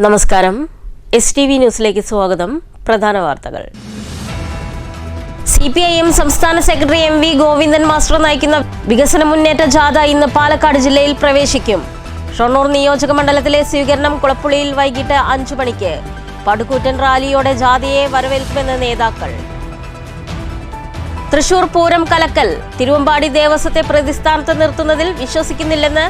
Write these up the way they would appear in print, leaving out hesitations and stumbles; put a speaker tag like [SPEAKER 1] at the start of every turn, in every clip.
[SPEAKER 1] നമസ്കാരം. STV ന്യൂസിലേക്ക് സ്വാഗതം. പ്രധാന വാർത്തകൾ. CPIM സംസ്ഥാന സെക്രട്ടറി MV ഗോവിന്ദൻ മാസ്റ്റർ നയിക്കുന്ന വികസന മുന്നേറ്റ ജാഥ ഇന്ന് പാലക്കാട് ജില്ലയിൽ പ്രവേശിക്കും. ഷൊർണൂർ നിയോജക മണ്ഡലത്തിലെ സ്വീകരണം കുളപ്പുള്ളിയിൽ വൈകിട്ട് 5 മണിക്ക്. പടുകൂറ്റൻ റാലിയോടെ ജാഥയെ വരവേൽക്കുമെന്ന് നേതാക്കൾ. തൃശൂർ പൂരം കലക്കൽ. തിരുവമ്പാടി ദേവസ്വത്തെ പ്രതിസ്ഥാനത്ത് നിർത്തുന്നതിൽ വിശ്വസിക്കുന്നില്ലെന്ന്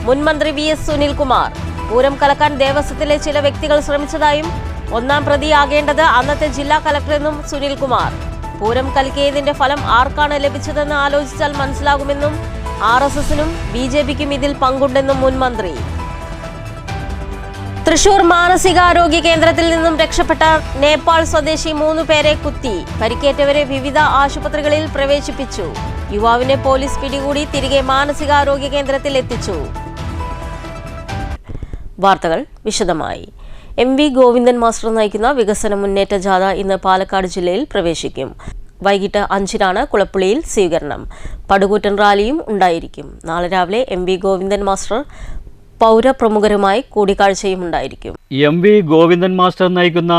[SPEAKER 1] മുൻ മന്ത്രി VS സുനിൽകുമാർ. പൂരം കലക്കാൻ ദേവസ്വത്തിലെ ചില വ്യക്തികൾ ശ്രമിച്ചതായും ഒന്നാം പ്രതിയാകേണ്ടത് അന്നത്തെ ജില്ലാ കളക്ടറെന്നും സുനിൽകുമാർ. പൂരം കലക്കിയതിന്റെ ഫലം ആർക്കാണ് ലഭിച്ചതെന്ന് ആലോചിച്ചാൽ മനസ്സിലാകുമെന്നും RSSനും BJPക്കും ഇതിൽ പങ്കുണ്ടെന്നും മുൻ മന്ത്രി. തൃശൂർ മാനസികാരോഗ്യ കേന്ദ്രത്തിൽ നിന്നും രക്ഷപ്പെട്ട നേപ്പാൾ സ്വദേശി 3 പേരെ കുത്തി. പരിക്കേറ്റവരെ വിവിധ ആശുപത്രികളിൽ പ്രവേശിപ്പിച്ചു. യുവാവിനെ പോലീസ് പിടികൂടി തിരികെ മാനസികാരോഗ്യ കേന്ദ്രത്തിൽ എത്തിച്ചു. വാർത്തകൾ വിശദമായി. MV ഗോവിന്ദൻ മാസ്റ്റർ നയിക്കുന്ന വികസന മുന്നേറ്റ ജാഥ ഇന്ന് പാലക്കാട് ജില്ലയിൽ പ്രവേശിക്കും. വൈകിട്ട് 5-നാണ് കുളപ്പുള്ളിയിൽ സ്വീകരണം. പടുകൂറ്റൻ റാലിയും ഉണ്ടായിരിക്കും. നാളെ രാവിലെ MV ഗോവിന്ദൻ മാസ്റ്റർ പൗരപ്രമുഖരുമായി കൂടിക്കാഴ്ചയും ഉണ്ടായിരിക്കും.
[SPEAKER 2] MV ഗോവിന്ദൻ മാസ്റ്റർ നയിക്കുന്ന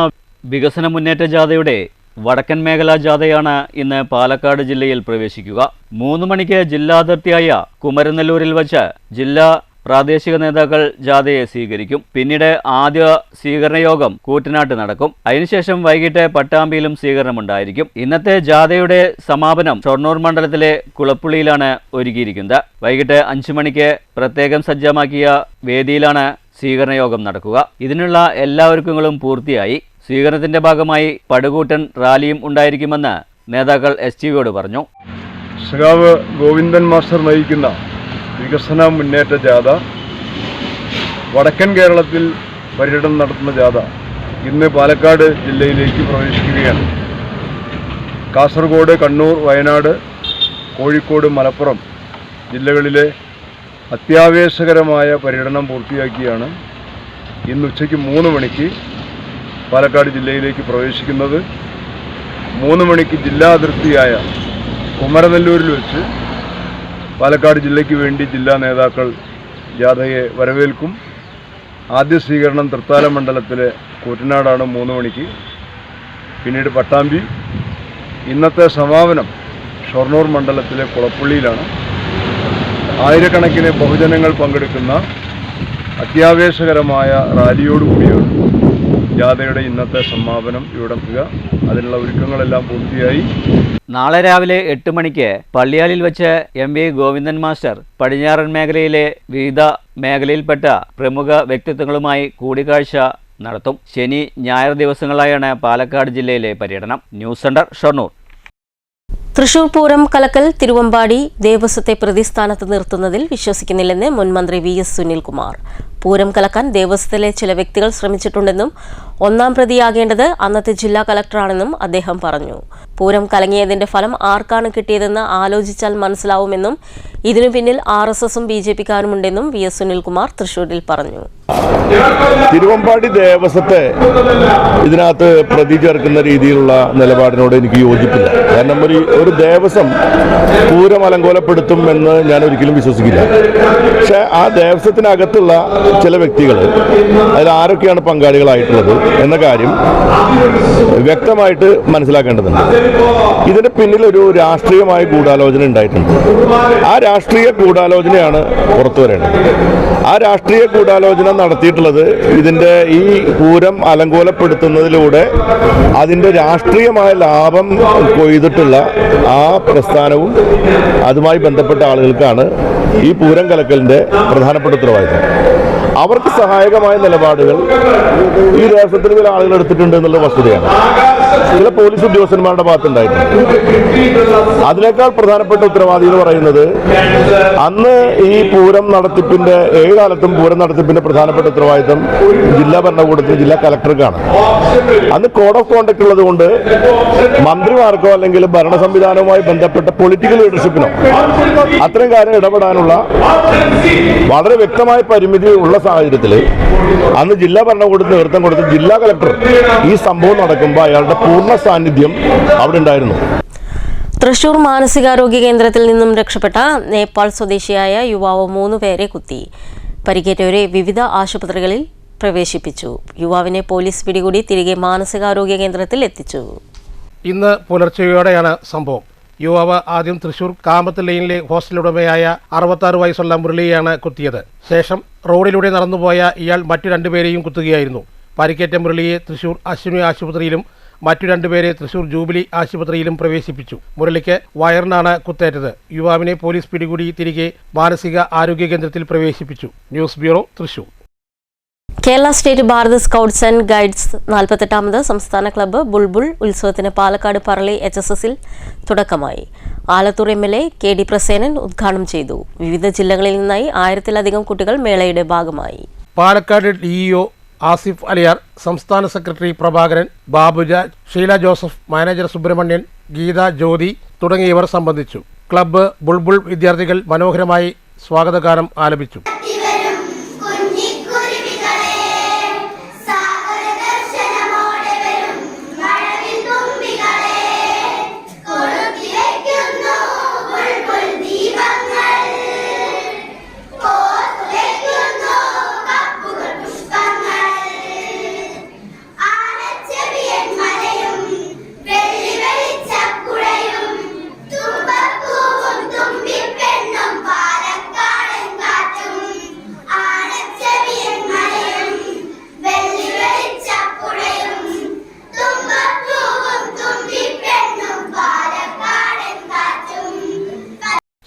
[SPEAKER 2] വികസന മുന്നേറ്റ ജാഥയുടെ വടക്കൻ മേഖലാ ജാഥയാണ് ഇന്ന് പാലക്കാട് ജില്ലയിൽ പ്രവേശിക്കുക. 3 മണിക്ക് ജില്ലാതിർത്തിയായ കുമരനെല്ലൂരിൽ വച്ച് ജില്ലാ പ്രാദേശിക നേതാക്കൾ ജാഥയെ സ്വീകരിക്കും. പിന്നീട് ആദ്യ സ്വീകരണ യോഗം കൂറ്റനാട്ട് നടക്കും. അതിനുശേഷം വൈകിട്ട് പട്ടാമ്പിയിലും സ്വീകരണമുണ്ടായിരിക്കും. ഇന്നത്തെ ജാഥയുടെ സമാപനം ഷൊർണൂർ മണ്ഡലത്തിലെ കുളപ്പുള്ളിയിലാണ് ഒരുക്കിയിരിക്കുന്നത്. വൈകിട്ട് 5 മണിക്ക് പ്രത്യേകം സജ്ജമാക്കിയ വേദിയിലാണ് സ്വീകരണ യോഗം നടക്കുക. ഇതിനുള്ള എല്ലാ ഒരുക്കങ്ങളും പൂർത്തിയായി. സ്വീകരണത്തിന്റെ ഭാഗമായി പടുകൂറ്റൻ റാലിയും ഉണ്ടായിരിക്കുമെന്ന് നേതാക്കൾ STVയോട് പറഞ്ഞു.
[SPEAKER 3] സഖാവ് ഗോവിന്ദൻ മാസ്റ്റർ നയിക്കുന്ന വികസന മുന്നേറ്റ ജാഥ, വടക്കൻ കേരളത്തിൽ പര്യടനം നടത്തുന്ന ജാഥ ഇന്ന് പാലക്കാട് ജില്ലയിലേക്ക് പ്രവേശിക്കുകയാണ്. കാസർഗോഡ്, കണ്ണൂർ, വയനാട്, കോഴിക്കോട്, മലപ്പുറം ജില്ലകളിലെ അത്യാവേശകരമായ പര്യടനം പൂർത്തിയാക്കിയാണ് ഇന്ന് ഉച്ചയ്ക്ക് 3 മണിക്ക് പാലക്കാട് ജില്ലയിലേക്ക് പ്രവേശിക്കുന്നത്. 3 മണിക്ക് ജില്ലാ അതിർത്തിയായ കുമരനെല്ലൂരിൽ വെച്ച് പാലക്കാട് ജില്ലയ്ക്ക് വേണ്ടി ജില്ലാ നേതാക്കൾ ജാഥയെ വരവേൽക്കും. ആദ്യ സ്വീകരണം തൃത്താല മണ്ഡലത്തിലെ കൂറ്റനാടാണ് 3 മണിക്ക്. പിന്നീട് പട്ടാമ്പി. ഇന്നത്തെ സമാപനം ഷൊർണൂർ മണ്ഡലത്തിലെ കുളപ്പുള്ളിയിലാണ്. ആയിരക്കണക്കിന് ബഹുജനങ്ങൾ പങ്കെടുക്കുന്ന അത്യാവേശകരമായ റാലിയോടുകൂടിയാണ് ജാഥയുടെ ഇന്നത്തെ സമാപനം ഇവിടെ എത്തുക. അതിനുള്ള ഒരുക്കങ്ങളെല്ലാം പൂർത്തിയായി.
[SPEAKER 2] നാളെ രാവിലെ 8 മണിക്ക് പള്ളിയാലിൽ വെച്ച് MV ഗോവിന്ദൻ മാസ്റ്റർ പടിഞ്ഞാറൻ മേഖലയിലെ വിവിധ മേഖലയിൽപ്പെട്ട പ്രമുഖ വ്യക്തിത്വങ്ങളുമായി കൂടിക്കാഴ്ച നടത്തും. ശനി, ഞായർ ദിവസങ്ങളായാണ് പാലക്കാട് ജില്ലയിലെ പര്യടനം. News centre, Shoranur.
[SPEAKER 1] തൃശൂർ പൂരം കലക്കൽ. തിരുവമ്പാടി ദേവസ്വത്തെ പ്രതിസ്ഥാനത്ത് നിർത്തുന്നതിൽ വിശ്വസിക്കുന്നില്ലെന്ന് മുൻ മന്ത്രി VS സുനിൽകുമാർ. പൂരം കലക്കാൻ ദേവസ്വത്തിലെ ചില വ്യക്തികൾ ശ്രമിച്ചിട്ടുണ്ടെന്നും ഒന്നാം പ്രതിയാകേണ്ടത് അന്നത്തെ ജില്ലാ കളക്ടറാണെന്നും അദ്ദേഹം പറഞ്ഞു. പൂരം കലങ്ങിയതിന്റെ ഫലം ആർക്കാണ് കിട്ടിയതെന്ന് ആലോചിച്ചാൽ മനസ്സിലാവുമെന്നും ഇതിനു പിന്നിൽ RSSും BJPക്കാരുമുണ്ടെന്നും VS സുനിൽകുമാർ തൃശൂരിൽ പറഞ്ഞു.
[SPEAKER 4] തിരുവമ്പാടി ദേവസ്വത്തെ ഇതിനകത്ത് പ്രതി ചേർക്കുന്ന രീതിയിലുള്ള നിലപാടിനോട് എനിക്ക് യോജിപ്പില്ല. കാരണം ഒരു ദേവസ്വം പൂരം അലങ്കോലപ്പെടുത്തും എന്ന് ഞാൻ ഒരിക്കലും വിശ്വസിക്കില്ല. പക്ഷെ ആ ദേവസ്വത്തിനകത്തുള്ള ചില വ്യക്തികൾ, അതിൽ ആരൊക്കെയാണ് പങ്കാളികളായിട്ടുള്ളത് എന്ന കാര്യം വ്യക്തമായിട്ട് മനസ്സിലാക്കേണ്ടതുണ്ട്. ഇതിന് പിന്നിൽ ഒരു രാഷ്ട്രീയമായ ഗൂഢാലോചന ഉണ്ടായിട്ടുണ്ട്. ആ രാഷ്ട്രീയ ഗൂഢാലോചനയാണ് പുറത്തു വരേണ്ടത്. ആ രാഷ്ട്രീയ ഗൂഢാലോചന നടത്തിയിട്ടുള്ളത് ഇതിന്റെ ഈ പൂരം അലങ്കോലപ്പെടുത്തുന്നതിലൂടെ അതിന്റെ രാഷ്ട്രീയമായ ലാഭം കൊയ്തിട്ടുള്ള ആ പ്രസ്ഥാനവും അതുമായി ബന്ധപ്പെട്ട ആളുകൾക്കാണ് ഈ പൂരം കലക്കലിന്റെ പ്രധാനപ്പെട്ട ഉത്തരവാദിത്തം. അവർക്ക് സഹായകമായ നിലപാടുകൾ ഈ ദേവസ്വത്തിന് ചില ആളുകൾ എടുത്തിട്ടുണ്ട് എന്നുള്ള വസ്തുതയാണ്. ചില പോലീസ് ഉദ്യോഗസ്ഥന്മാരുടെ ഭാഗത്തുണ്ടായിട്ടുണ്ട്. അതിനേക്കാൾ പ്രധാനപ്പെട്ട ഉത്തരവാദി എന്ന് പറയുന്നത് അന്ന് ഈ പൂരം നടത്തിപ്പിന്റെ കാലത്തും പൂരം നടത്തിപ്പിന്റെ പ്രധാനപ്പെട്ട ഉത്തരവാദിത്തം ജില്ലാ ഭരണകൂടത്തിന്, ജില്ലാ കലക്ടർക്കാണ്. അന്ന് കോഡ് ഓഫ് കോണ്ടക്ട് ഉള്ളത് കൊണ്ട് മന്ത്രിമാർക്കോ അല്ലെങ്കിൽ ഭരണ സംവിധാനവുമായി ബന്ധപ്പെട്ട പൊളിറ്റിക്കൽ ലീഡർഷിപ്പിനോ അത്തരം കാര്യം ഇടപെടാനുള്ള വളരെ വ്യക്തമായ പരിമിതി ഉള്ള സാഹചര്യത്തിൽ അന്ന് ജില്ലാ ഭരണകൂടത്തിന് നേതൃത്വം കൊടുത്ത ജില്ലാ കളക്ടർ ഈ സംഭവം നടക്കുമ്പോൾ അയാളുടെ പൂർണ്ണ സാന്നിധ്യം അവിടെ ഉണ്ടായിരുന്നു.
[SPEAKER 1] തൃശൂർ മാനസികാരോഗ്യ കേന്ദ്രത്തിൽ നിന്നും രക്ഷപ്പെട്ട നേപ്പാൾ സ്വദേശിയായ യുവാവ് 3 പേരെ കുത്തി. പരിക്കേറ്റവരെ വിവിധ ആശുപത്രികളിൽ പ്രവേശിപ്പിച്ചു. യുവാവിനെ പോലീസ് പിടികൂടി തിരികെ മാനസികാരോഗ്യ കേന്ദ്രത്തിൽ എത്തിച്ചു.
[SPEAKER 5] ഇന്ന് പുലർച്ചെയോടെയാണ് സംഭവം. യുവാവ് ആദ്യം തൃശൂർ കാമത്ത് ലൈനിലെ ഹോസ്റ്റലുടമയായ 66 വയസ്സുള്ള മുരളിയെയാണ് കുത്തിയത്. ശേഷം റോഡിലൂടെ നടന്നുപോയ ഇയാൾ മറ്റു രണ്ടുപേരെയും കുത്തുകയായിരുന്നു. പരിക്കേറ്റ മുരളിയെ തൃശൂർ അശ്വിനി ആശുപത്രിയിലും മറ്റു രണ്ടുപേരെ തൃശൂർ ജൂബിലി ആശുപത്രിയിലും പ്രവേശിപ്പിച്ചു. മുരളിക്ക് വയറിനാണ് കുത്തേറ്റത്. യുവാവിനെ പോലീസ് പിടികൂടി തിരികെ മാനസിക ആരോഗ്യ കേന്ദ്രത്തിൽ പ്രവേശിപ്പിച്ചു. News bureau, Thrissur.
[SPEAKER 1] Kerala state Bharat scouts and guides 48ാമത് സംസ്ഥാന ക്ലബ്ബ് ബുൾബുൾ ഉത്സവത്തിന് പാലക്കാട് പറളി HSSൽ തുടക്കമായി. ആലത്തൂർ MLA KD പ്രസേനൻ ഉദ്ഘാടനം ചെയ്തു. വിവിധ ജില്ലകളിൽ നിന്നായി 1000-ലധികം കുട്ടികൾ മേളയുടെ ഭാഗമായി.
[SPEAKER 5] പാലക്കാട് DEO ആസിഫ് അലിയാർ, സംസ്ഥാന സെക്രട്ടറി പ്രഭാകരൻ, ബാബുരാജ്, ഷീല ജോസഫ്, മാനേജർ സുബ്രഹ്മണ്യൻ, ഗീത ജ്യോതി തുടങ്ങിയവർ സംബന്ധിച്ചു. ക്ലബ്ബ് ബുൾബുൾ വിദ്യാർത്ഥികൾ മനോഹരമായി സ്വാഗതഗാനം ആലപിച്ചു.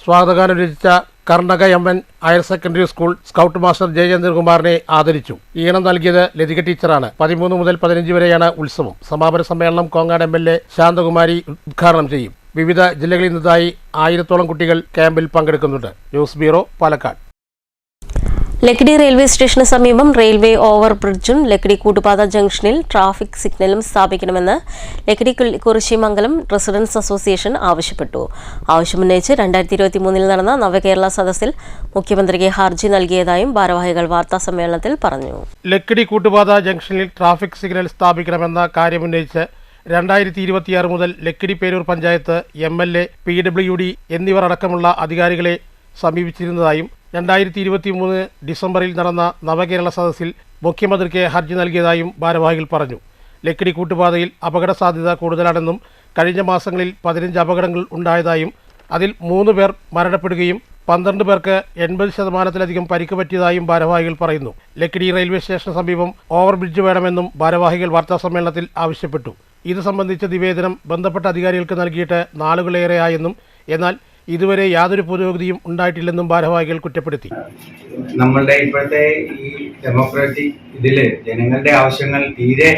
[SPEAKER 5] സ്വാഗതഗാനം രചിച്ച കർണക MN higher secondary school scout master ജയചന്ദ്രകുമാറിനെ ആദരിച്ചു. ഈണം നൽകിയത് ലതിക ടീച്ചറാണ്. 13 മുതൽ 15 വരെയാണ് ഉത്സവം. സമാപന സമ്മേളനം കോങ്ങാട് MLA ശാന്തകുമാരി ഉദ്ഘാടനം ചെയ്യും. വിവിധ ജില്ലകളിൽ നിന്നായി 1000-ഓളം കുട്ടികൾ ക്യാമ്പിൽ പങ്കെടുക്കുന്നുണ്ട്. News bureau, Palakkad.
[SPEAKER 1] Lakkidi railway സ്റ്റേഷന് സമീപം റെയിൽവേ ഓവർ ബ്രിഡ്ജും ലക്കിടി കൂട്ടുപാത ജംഗ്ഷനിൽ ട്രാഫിക് സിഗ്നലും സ്ഥാപിക്കണമെന്ന് ലക്കിടി കുറിശിമംഗലം റെസിഡൻസ് അസോസിയേഷൻ ആവശ്യപ്പെട്ടു. ആവശ്യമുന്നയിച്ച് 2023 നടന്ന നവകേരള സദസ്സിൽ മുഖ്യമന്ത്രിക്ക് ഹർജി നൽകിയതായും ഭാരവാഹികൾ വാർത്താസമ്മേളനത്തിൽ പറഞ്ഞു.
[SPEAKER 5] ലക്കിടി കൂട്ടുപാത ജംഗ്ഷനിൽ ട്രാഫിക് സിഗ്നൽ സ്ഥാപിക്കണമെന്ന കാര്യമുന്നയിച്ച് 2026 മുതൽ ലക്കിടി പേരൂർ പഞ്ചായത്ത്, MLA, PWD എന്നിവർ അടക്കമുള്ള അധികാരികളെ സമീപിച്ചിരുന്നതായും 2023 ഡിസംബറിൽ നടന്ന നവകേരള സദസ്സിൽ മുഖ്യമന്ത്രിക്ക് ഹർജി നൽകിയതായും ഭാരവാഹികൾ പറഞ്ഞു. ലക്കിടി കൂട്ടുപാതയിൽ അപകട സാധ്യത കൂടുതലാണെന്നും കഴിഞ്ഞ മാസങ്ങളിൽ 15 അപകടങ്ങൾ ഉണ്ടായതായും അതിൽ 3 പേർ മരണപ്പെടുകയും 12 പേർക്ക് 80% പരിക്ക് പറ്റിയതായും ഭാരവാഹികൾ പറയുന്നു. ലക്കിടി റെയിൽവേ സ്റ്റേഷന് സമീപം ഓവർ ബ്രിഡ്ജ് വേണമെന്നും ഭാരവാഹികൾ വാർത്താസമ്മേളനത്തിൽ ആവശ്യപ്പെട്ടു. ഇത് സംബന്ധിച്ച നിവേദനം ബന്ധപ്പെട്ട അധികാരികൾക്ക് നൽകിയിട്ട് നാളുകളേറെയായെന്നും എന്നാൽ ഇതുവരെ യാതൊരു പുരോഗതിയും ഉണ്ടായിട്ടില്ലെന്നും ഭാരവാഹികൾ കുറ്റപ്പെടുത്തി.
[SPEAKER 6] നമ്മളുടെ ഇപ്പോഴത്തെ ഈ ഡെമോക്രാറ്റിക് ഇതില് ജനങ്ങളുടെ ആവശ്യങ്ങൾ തീരെ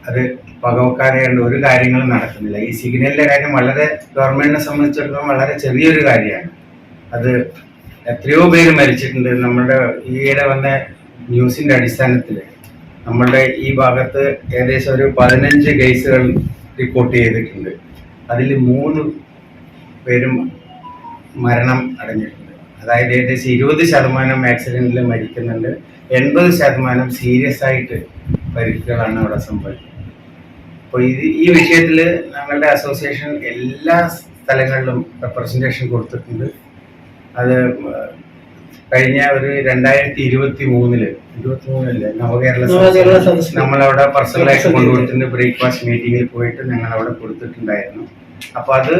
[SPEAKER 6] അത് പകവക്കാതെ ഒരു കാര്യങ്ങളും നടക്കുന്നില്ല. ഈ സിഗ്നലിന്റെ കാര്യം വളരെ ഗവൺമെന്റിനെ സംബന്ധിച്ചിടത്തോളം വളരെ ചെറിയൊരു കാര്യമാണ്. അത് എത്രയോ പേര് മരിച്ചിട്ടുണ്ട്. നമ്മുടെ ഈയിടെ വന്ന ന്യൂസിന്റെ അടിസ്ഥാനത്തിൽ നമ്മളുടെ ഈ ഭാഗത്ത് ഏകദേശം ഒരു 15 കേസുകൾ റിപ്പോർട്ട് ചെയ്തിട്ടുണ്ട്. അതിൽ 3 പേരും മരണം അടഞ്ഞിട്ടുണ്ട്. അതായത് ഏകദേശം 20% ആക്സിഡന്റിൽ മരിക്കുന്നുണ്ട്. 80% സീരിയസ് ആയിട്ട് പരിക്കുകളാണ് അവിടെ സംഭവിക്കുന്നത്. അപ്പോൾ ഈ വിഷയത്തിൽ ഞങ്ങളുടെ അസോസിയേഷൻ എല്ലാ സ്ഥലങ്ങളിലും റെപ്രസെൻറ്റേഷൻ കൊടുത്തിട്ടുണ്ട്. അത് കഴിഞ്ഞ ഒരു 2023 നവകേരള നമ്മളവിടെ പേഴ്സണലായിട്ട് കൊണ്ടുകൊടുത്തിട്ടുണ്ട്. ബ്രേക്ക്ഫാസ്റ്റ് മീറ്റിങ്ങിൽ പോയിട്ട് ഞങ്ങൾ അവിടെ കൊടുത്തിട്ടുണ്ടായിരുന്നു. അപ്പോൾ അത്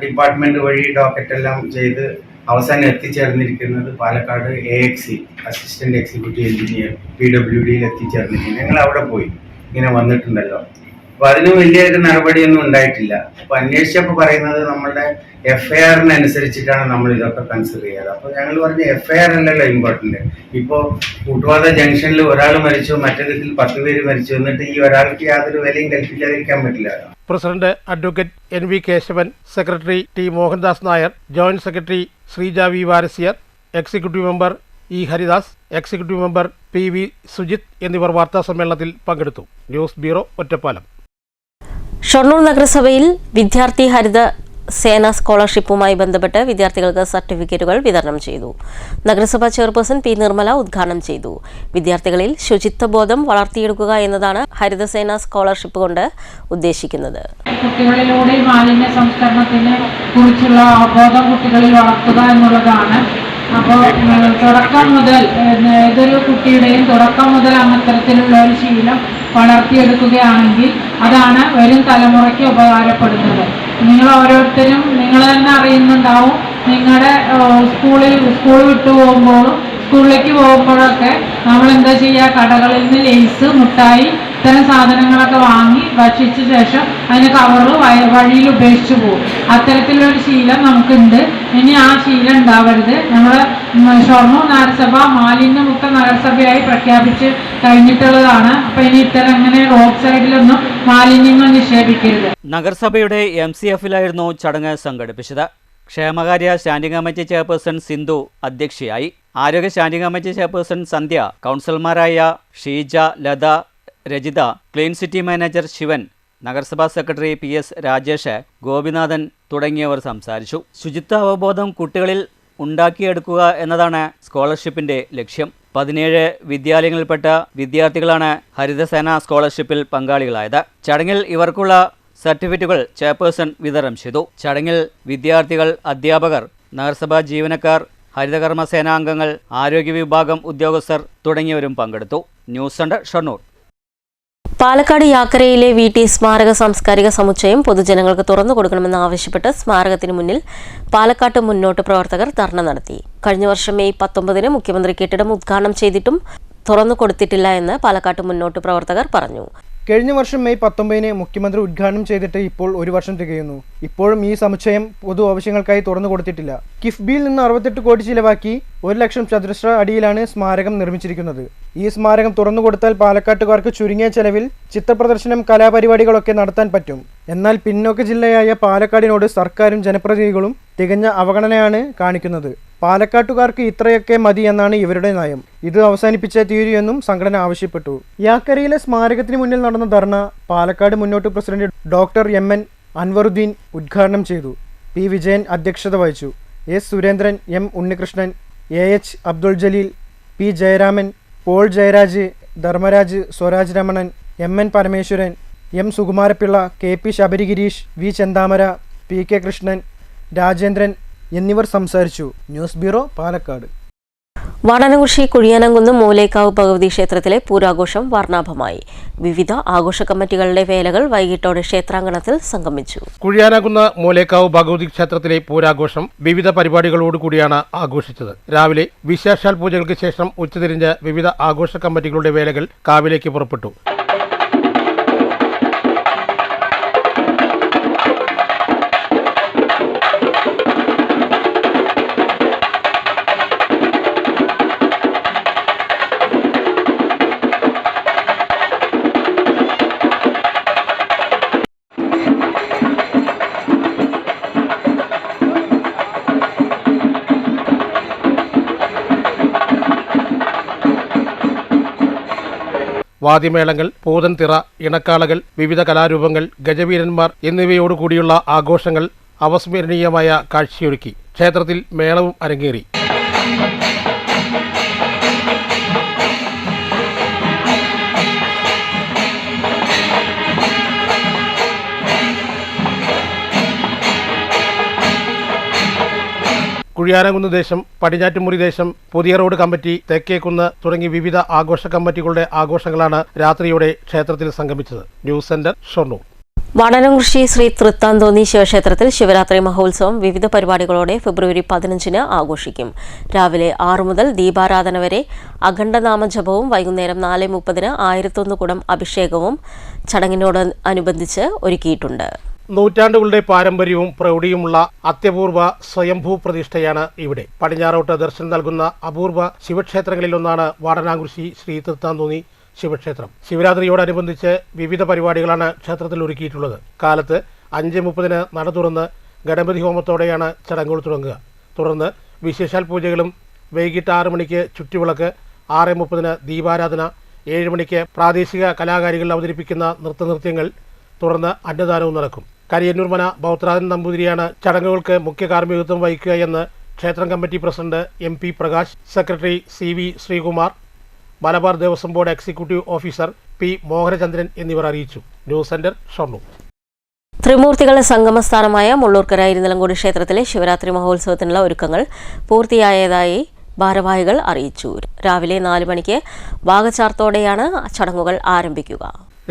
[SPEAKER 6] ഡിപ്പാർട്ട്മെന്റ് വഴി ഡോക്കറ്റ് എല്ലാം ചെയ്ത് അവസാനം എത്തിച്ചേർന്നിരിക്കുന്നത് Palakkad AXE assistant executive engineer PWDയിൽ എത്തിച്ചേർന്നിരിക്കുന്നത്. ഞങ്ങൾ അവിടെ പോയി ഇങ്ങനെ വന്നിട്ടുണ്ടല്ലോ. അപ്പൊ അതിന് വലിയൊരു നടപടിയൊന്നും ഉണ്ടായിട്ടില്ല. അപ്പൊ അന്വേഷിച്ചപ്പോൾ പറയുന്നത് നമ്മളുടെ FIR-അനുസരിച്ചിട്ടാണ് നമ്മൾ ഇതൊക്കെ കൺസിഡർ ചെയ്യാറ്. അപ്പൊ ഞങ്ങൾ പറഞ്ഞ FIR അല്ലല്ലോ ഇമ്പോർട്ടന്റ്. ഇപ്പോ കൂട്ടുപാത ജംഗ്ഷനിൽ ഒരാൾ മരിച്ചു, മറ്റേ ദിക്കിൽ 10 പേര് മരിച്ചു, എന്നിട്ട് ഈ ഒരാൾക്ക് യാതൊരു വിലയും കൽപ്പിക്കാതിരിക്കാൻ പറ്റില്ല.
[SPEAKER 5] President advocate NV Keshavan, secretary T Mohandas Nair, joint secretary Sreeja V Varasiar, executive member E Haridas, executive member PV Sujith എന്നിവർ വാർത്താസമ്മേളനത്തിൽ പങ്കെടുത്തു. News bureau, Ottapalam.
[SPEAKER 1] ഷൊർണൂർ നഗരസഭയിൽ വിദ്യാർത്ഥി ഹരിത സേന സ്കോളർഷിപ്പുമായി ബന്ധപ്പെട്ട് വിദ്യാർത്ഥികൾക്ക് സർട്ടിഫിക്കറ്റുകൾ വിതരണം ചെയ്തു. നഗരസഭാ ചെയർപേഴ്സൺ P നിർമ്മല ഉദ്ഘാടനം ചെയ്തു. വിദ്യാർത്ഥികളിൽ ശുചിത്വബോധം വളർത്തിയെടുക്കുക എന്നതാണ് ഹരിതസേന സ്കോളർഷിപ്പ് കൊണ്ട് ഉദ്ദേശിക്കുന്നത്.
[SPEAKER 7] കുട്ടികളിലൂടെ മാലിന്യ സംസ്കരണത്തിനെ കുറിച്ചുള്ള അവബോധം കുട്ടികളിൽ വളർത്തുക എന്നുള്ളതാണ് അപ്പോൾ തുടക്കം മുതൽ ഏതൊരു കുട്ടിയുടെയും തുടക്കം മുതൽ അത്തരത്തിലുള്ള ഒരു ശീലം വളർത്തിയെടുക്കുകയാണെങ്കിൽ അതാണ് വരും തലമുറയ്ക്ക് ഉപകാരപ്പെടുന്നത്. നിങ്ങൾ ഓരോരുത്തരും നിങ്ങൾ തന്നെ അറിയുന്നുണ്ടാവും, നിങ്ങളുടെ സ്കൂൾ വിട്ടു പോകുമ്പോഴും സ്കൂളിലേക്ക് പോകുമ്പോഴൊക്കെ നമ്മൾ എന്താ ചെയ്യുക, കടകളിൽ നിന്ന് ലേസ്, മുട്ടായി ഇത്തരം സാധനങ്ങളൊക്കെ വാങ്ങി ഭക്ഷിച്ച ശേഷം അതിന് കവറ് വഴിയിൽ ഉപേക്ഷിച്ച് പോകും. അത്തരത്തിലൊരു ശീലം നമുക്കുണ്ട്. ഇനി ആ ശീലം ഉണ്ടാവരുത്. നമ്മൾ ഷൊർണൂർ നഗരസഭ മാലിന്യമുക്ത നഗരസഭയായി പ്രഖ്യാപിച്ച് കഴിഞ്ഞിട്ടുള്ളതാണ്. അപ്പം ഇനി ഇത്തരം അങ്ങനെ റോഡ് സൈഡിലൊന്നും മാലിന്യങ്ങൾ നിക്ഷേപിക്കരുത്.
[SPEAKER 2] നഗരസഭയുടെ MCFലായിരുന്നു ചടങ്ങ് സംഘടിപ്പിച്ചത്. ക്ഷേമകാര്യ സ്റ്റാൻഡിംഗ് കമ്മിറ്റി ചെയർപേഴ്സൺ സിന്ധു അധ്യക്ഷയായി. ആരോഗ്യ സ്റ്റാൻഡിംഗ് കമ്മിറ്റി ചെയർപേഴ്സൺ സന്ധ്യ, കൗൺസിലർമാരായ Sheeja, Latha, Rajitha, clean city manager Sivan, നഗരസഭാ സെക്രട്ടറി PS രാജേഷ്, ഗോപിനാഥൻ തുടങ്ങിയവർ സംസാരിച്ചു. ശുചിത്വ അവബോധം കുട്ടികളിൽ ഉണ്ടാക്കിയെടുക്കുക എന്നതാണ് സ്കോളർഷിപ്പിന്റെ ലക്ഷ്യം. 17 വിദ്യാലയങ്ങളിൽപ്പെട്ട വിദ്യാർത്ഥികളാണ് ഹരിതസേന സ്കോളർഷിപ്പിൽ പങ്കാളികളായത്. ചടങ്ങിൽ ഇവർക്കുള്ള സർട്ടിഫിക്കറ്റുകൾ ചെയർപേഴ്സൺ വിതരണം ചെയ്തു. ചടങ്ങിൽ വിദ്യാർത്ഥികൾ, അധ്യാപകർ, നഗരസഭാ ജീവനക്കാർ, ഹരിതകർമ്മ സേനാംഗങ്ങൾ, ആരോഗ്യ വിഭാഗം ഉദ്യോഗസ്ഥർ തുടങ്ങിയവരും പങ്കെടുത്തു. News centre, Shoranur.
[SPEAKER 1] പാലക്കാട് യാക്കരയിലെ VT സ്മാരക സാംസ്കാരിക സമുച്ചയം പൊതുജനങ്ങൾക്ക് തുറന്നു കൊടുക്കണമെന്നാവശ്യപ്പെട്ട് സ്മാരകത്തിന് മുന്നിൽ പാലക്കാട്ട് മുന്നോട്ട് പ്രവർത്തകർ ധർണ നടത്തി. കഴിഞ്ഞ വർഷം മെയ് 19 മുഖ്യമന്ത്രി കെട്ടിടം ഉദ്ഘാടനം ചെയ്തിട്ടും തുറന്നു കൊടുത്തിട്ടില്ല എന്ന് പാലക്കാട്ട് മുന്നോട്ട് പ്രവർത്തകർ പറഞ്ഞു.
[SPEAKER 8] കഴിഞ്ഞ വർഷം മെയ് 19 മുഖ്യമന്ത്രി ഉദ്ഘാടനം ചെയ്തിട്ട് ഇപ്പോൾ 1 വർഷം തികയുന്നു. ഇപ്പോഴും ഈ സമുച്ചയം പൊതു ആവശ്യങ്ങൾക്കായി തുറന്നു കൊടുത്തിട്ടില്ല. കിഫ്ബിയിൽ നിന്ന് 68 കോടി ചിലവാക്കി 1 ലക്ഷം ചതുരശ്ര അടിയിലാണ് സ്മാരകം നിർമ്മിച്ചിരിക്കുന്നത്. ഈ സ്മാരകം തുറന്നു കൊടുത്താൽ പാലക്കാട്ടുകാർക്ക് ചുരുങ്ങിയ ചെലവിൽ ചിത്രപ്രദർശനം, കലാപരിപാടികളൊക്കെ നടത്താൻ പറ്റും. എന്നാൽ പിന്നോക്ക ജില്ലയായ പാലക്കാടിനോട് സർക്കാരും ജനപ്രതിനിധികളും തികഞ്ഞ അവഗണനയാണ് കാണിക്കുന്നത്. പാലക്കാട്ടുകാർക്ക് ഇത്രയൊക്കെ മതി എന്നാണ് ഇവരുടെ നയം. ഇത് അവസാനിപ്പിച്ചേ തീരൂ എന്നും സംഘടന ആവശ്യപ്പെട്ടു. യാക്കരയിലെ സ്മാരകത്തിന് മുന്നിൽ നടന്ന ധർണ പാലക്കാട് മുന്നോട്ട് പ്രസിഡന്റ് ഡോക്ടർ MN അൻവറുദ്ദീൻ ഉദ്ഘാടനം ചെയ്തു. P വിജയൻ അധ്യക്ഷത വഹിച്ചു. S Surendran, M Unnikrishnan, AH Abdul Jaleel, P Jayaraman, Paul Jayaraj, Dharmaraj, Swaraj Ramanan, MN Parameswaran, M Sukumarapillai, KP Sabarigireesh, V Chenthamara, PK Krishnan, Rajendran എന്നിവർ സംസാരിച്ചു. News bureau, Palakkad.
[SPEAKER 1] വാടാനംകുറിശി കുഴിയാനംകുന്ന് മൂലേക്കാവ് ഭഗവതി ക്ഷേത്രത്തിലെ പൂരാഘോഷം വർണ്ണാഭമായി. വിവിധ ആഘോഷ കമ്മിറ്റികളുടെ വേലകൾ വൈകിട്ടോടെ ക്ഷേത്രാങ്കണത്തിൽ സംഗമിച്ചു.
[SPEAKER 5] കുഴിയാനംകുന്ന് മൂലേക്കാവ് ഭഗവതി ക്ഷേത്രത്തിലെ പൂരാഘോഷം വിവിധ പരിപാടികളോടുകൂടിയാണ് ആഘോഷിച്ചത്. രാവിലെ വിശേഷാൽ പൂജകൾക്ക് ശേഷം ഉച്ചതിരിഞ്ഞ് വിവിധ ആഘോഷ കമ്മിറ്റികളുടെ വേലകൾ കാവിലേക്ക് പുറപ്പെട്ടു. വാദ്യമേളങ്ങൾ, പൂതൻതിറ, ഇണക്കാളകൾ, വിവിധ കലാരൂപങ്ങൾ, ഗജവീരന്മാർ എന്നിവയോടുകൂടിയുള്ള ആഘോഷങ്ങൾ അവസ്മരണീയമായ കാഴ്ചയൊരുക്കി. ക്ഷേത്രത്തിൽ മേളവും അരങ്ങേറി. കുഴിയാനംകുന്ന് ദേശം, പടിഞ്ഞാറ്റുമുറി ദേശം, പുതിയ റോഡ് കമ്മിറ്റി, തെക്കേക്കുന്ന് തുടങ്ങി വിവിധ ആഘോഷ കമ്മിറ്റികളുടെ ആഘോഷങ്ങളാണ് രാത്രിയോടെ ക്ഷേത്രത്തിൽ സംഗമിച്ചത്. News centre, Shoranur.
[SPEAKER 1] വാടാനംകുറിശി ശ്രീ തൃത്താന്തോന്നി ശിവക്ഷേത്രത്തിൽ ശിവരാത്രി മഹോത്സവം വിവിധ പരിപാടികളോടെ ഫെബ്രുവരി 15 ആഘോഷിക്കും. രാവിലെ 6 മുതൽ ദീപാരാധന വരെ അഖണ്ഡനാമജപവും വൈകുന്നേരം 4:30 1001 കുടം അഭിഷേകവും ചടങ്ങിനോടനുബന്ധിച്ച് ഒരുക്കിയിട്ടുണ്ട്.
[SPEAKER 5] നൂറ്റാണ്ടുകളുടെ പാരമ്പര്യവും പ്രൗഢിയുമുള്ള അത്യപൂർവ സ്വയംഭൂ പ്രതിഷ്ഠയാണ് ഇവിടെ. പടിഞ്ഞാറോട്ട് ദർശനം നൽകുന്ന അപൂർവ ശിവക്ഷേത്രങ്ങളിലൊന്നാണ് വാടാനംകുറിശി ശ്രീ തൃത്താന്തോന്നി ശിവക്ഷേത്രം. ശിവരാത്രിയോടനുബന്ധിച്ച് വിവിധ പരിപാടികളാണ് ക്ഷേത്രത്തിൽ ഒരുക്കിയിട്ടുള്ളത്. കാലത്ത് 5:30 നട തുറന്ന് ഗണപതി ഹോമത്തോടെയാണ് ചടങ്ങുകൾ തുടങ്ങുക. തുടർന്ന് വിശേഷാൽ പൂജകളും, വൈകിട്ട് 6 മണിക്ക് ചുറ്റുവിളക്ക്, 6:30 ദീപാരാധന, 7 മണിക്ക് പ്രാദേശിക കലാകാരികൾ അവതരിപ്പിക്കുന്ന നൃത്തനൃത്യങ്ങൾ, തുടർന്ന് അന്നദാനവും നടക്കും. കരിയന്നൂർ മന ബൗത്രാജൻ നമ്പൂതിരിയാണ് ചടങ്ങുകൾക്ക് മുഖ്യ കാർമ്മികത്വം വഹിക്കുക എന്ന് ക്ഷേത്രം committee president MP Prakash, secretary CV Sreekumar, Malabar Devaswom board executive officer P Mohanachandran എന്നിവർ അറിയിച്ചു. News centre, Shoranur.
[SPEAKER 1] ത്രിമൂർത്തികളുടെ സംഗമസ്ഥാനമായ മുള്ളൂർക്കര ഇരുനിലംകോട് ക്ഷേത്രത്തിലെ ശിവരാത്രി മഹോത്സവത്തിനുള്ള ഒരുക്കങ്ങൾ പൂർത്തിയായതായി ഭാരവാഹികൾ അറിയിച്ചു. രാവിലെ 4 മണിക്ക് വാകചാർത്തോടെയാണ് ചടങ്ങുകൾ ആരംഭിക്കുക.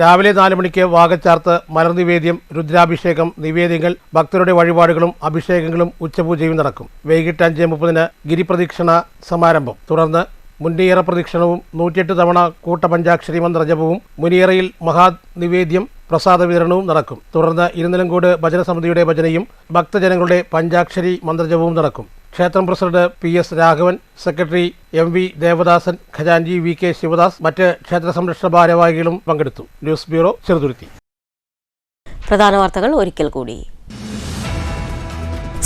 [SPEAKER 5] രാവിലെ 4 മണിക്ക് വാകച്ചാർത്ത്, മലർനിവേദ്യം, രുദ്രാഭിഷേകം, നിവേദ്യങ്ങൾ, ഭക്തരുടെ വഴിപാടുകളും അഭിഷേകങ്ങളും ഉച്ചപൂജയും നടക്കും. വൈകിട്ട് 5:30 ഗിരിപ്രദക്ഷിണ സമാരംഭം. തുടർന്ന് മുന്നിയറ പ്രദക്ഷിണവും 108 തവണ കൂട്ടപഞ്ചാക്ഷരി മന്ത്രജപവും മുനിയറയിൽ മഹാനിവേദ്യം പ്രസാദ വിതരണവും നടക്കും. തുടർന്ന് ഇരുനിലംകോട് ഭജന സമിതിയുടെ ഭജനയും ഭക്തജനങ്ങളുടെ പഞ്ചാക്ഷരി മന്ത്രജപവും നടക്കും. ക്ഷേത്രം president PS Raghavan, secretary MV Devadasan, ഖജാൻജി VK ശിവദാസ്, മറ്റ് ക്ഷേത്ര സംരക്ഷണ ഭാരവാഹികളും പങ്കെടുത്തു. News bureau, Cheruthuruthy.
[SPEAKER 1] പ്രധാന വാർത്തകൾ ഒരിക്കൽ കൂടി.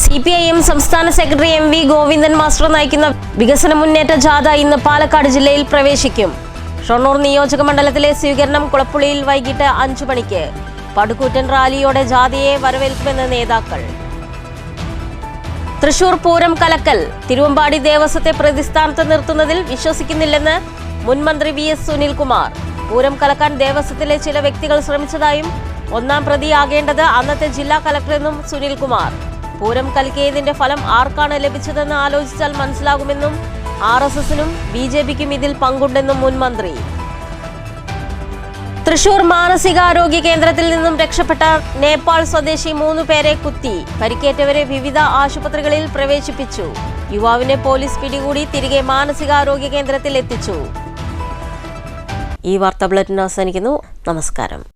[SPEAKER 1] CPIM സംസ്ഥാന സെക്രട്ടറി MV ഗോവിന്ദൻ മാസ്റ്റർ നയിക്കുന്ന വികസന മുന്നേറ്റ ജാഥ ഇന്ന് പാലക്കാട് ജില്ലയിൽ പ്രവേശിക്കും. ഷൊർണൂർ നിയോജക മണ്ഡലത്തിലെ സ്വീകരണം കുളപ്പുള്ളിയിൽ വൈകിട്ട് 5 മണിക്ക്. പടുകൂറ്റൻ റാലിയോടെ ജാഥയെ വരവേൽക്കുമെന്ന് നേതാക്കൾ. തൃശൂർ പൂരം കലക്കൽ, തിരുവമ്പാടി ദേവസ്വത്തെ പ്രതിസ്ഥാനത്ത് നിർത്തുന്നതിൽ വിശ്വസിക്കുന്നില്ലെന്ന് മുൻ മന്ത്രി VS സുനിൽകുമാർ. പൂരം കലക്കാൻ ദേവസ്വത്തിലെ ചില വ്യക്തികൾ ശ്രമിച്ചതായും 1-ാം പ്രതിയാകേണ്ടത് അന്നത്തെ ജില്ലാ കലക്ടറെന്നും സുനിൽകുമാർ. പൂരം കലക്കിയതിന്റെ ഫലം ആർക്കാണ് ലഭിച്ചതെന്ന് ആലോചിച്ചാൽ മനസ്സിലാകുമെന്നും RSSനും BJPക്കും ഇതിൽ പങ്കുണ്ടെന്നും മുൻ മന്ത്രി. തൃശൂർ മാനസികാരോഗ്യ കേന്ദ്രത്തിൽ നിന്നും രക്ഷപ്പെട്ട നേപ്പാൾ സ്വദേശി 3 പേരെ കുത്തി. പരിക്കേറ്റവരെ വിവിധ ആശുപത്രികളിൽ പ്രവേശിപ്പിച്ചു. യുവാവിനെ പോലീസ് പിടികൂടി തിരികെ മാനസികാരോഗ്യ കേന്ദ്രത്തിൽ എത്തിച്ചു. ഈ വാർത്താ ബുള്ളറ്റിൻ അവസാനിക്കുന്നു. നമസ്കാരം.